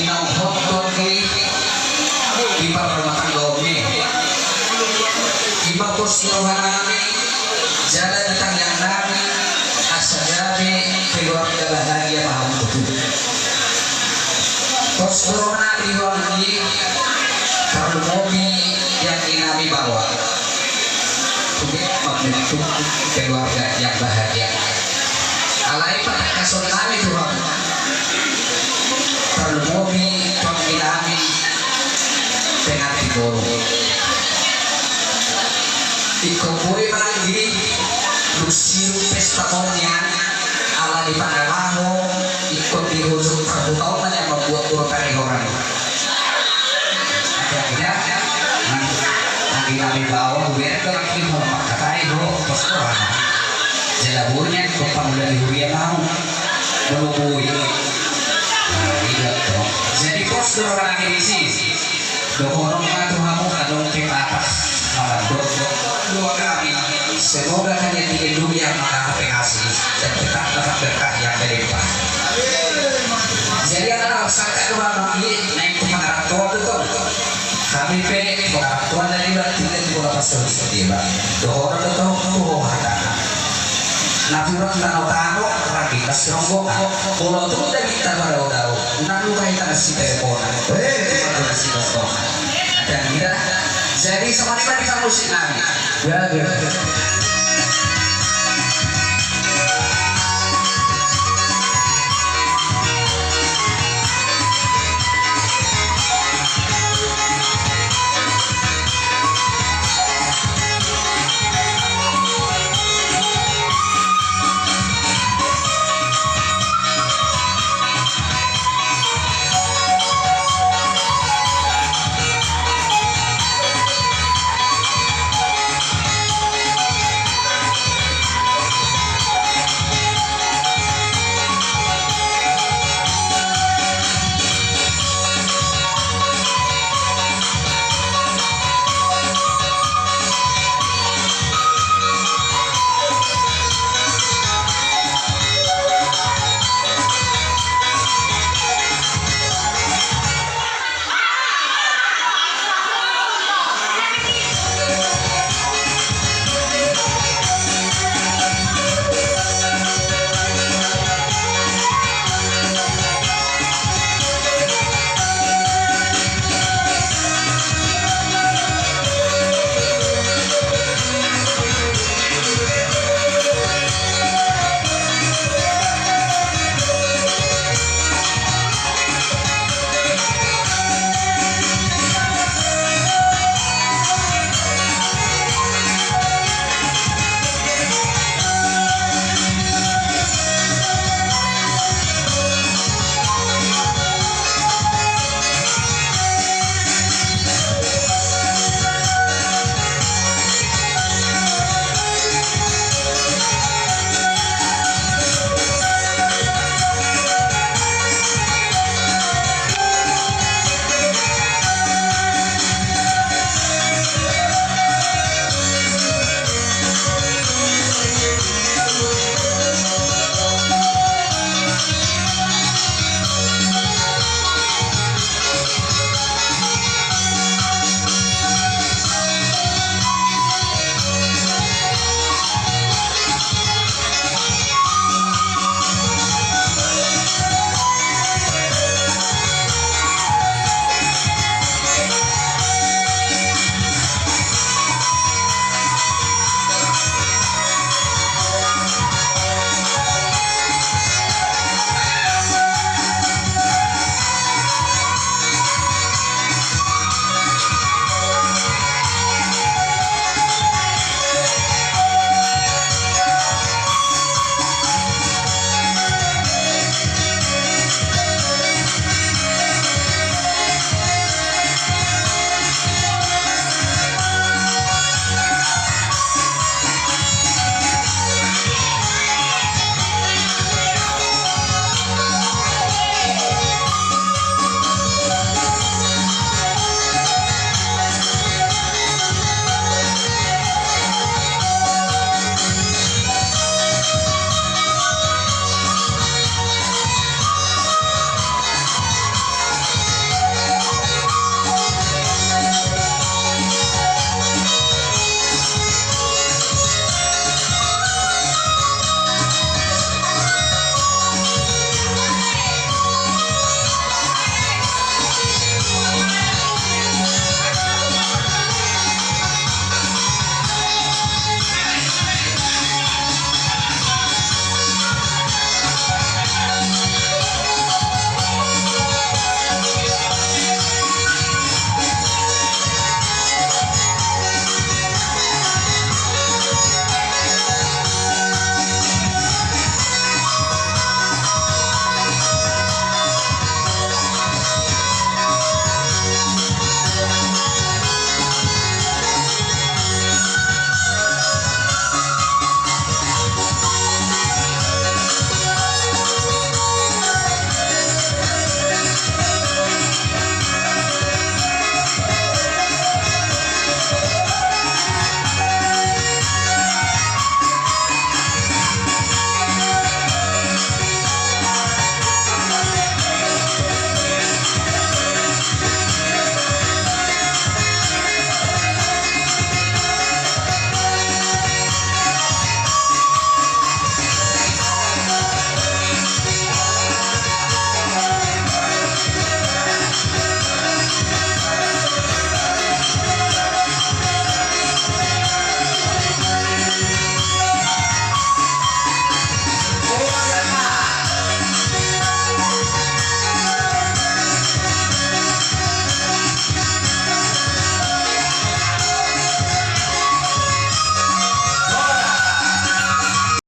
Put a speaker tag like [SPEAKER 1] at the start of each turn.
[SPEAKER 1] inau hotdog di rumah tangganya iba postrohanami jalan tanggang nami asadami keluarga bahagia paham betul postrohanami wangi kalau mobil yang inami bawa membentuk keluarga yang bahagia alai pada kasus nami Tuhan kalau mobil yang inami dengan diburu ikopuri lagi lusiu pesta monyet ala di Panalaho ikut di hujung perbuatan yang membuat urutan orang akhirnya lagi kami bawa biar ke lagi mau pakai bro poskoran jelaburnya kopang dari hurian mau melubui tidak dong jadi poskoran lagi di sini dokorong ngatu kamu kadong kita atas dua kali semoga hanya dilindungi yang maha pengasih dan kita dapat berkah yang berlimpah jadi anak sangka dua kali naik ke pengarah tua itu kami pe pengarah tua dari berarti itu berapa solusi dia dokorong itu tuh ada natural dan utama lagi kasronggo kalau tuh udah kita baru udah lupa kita kasih telepon kasih telepon dan kita jadi sama kita musik lagi ya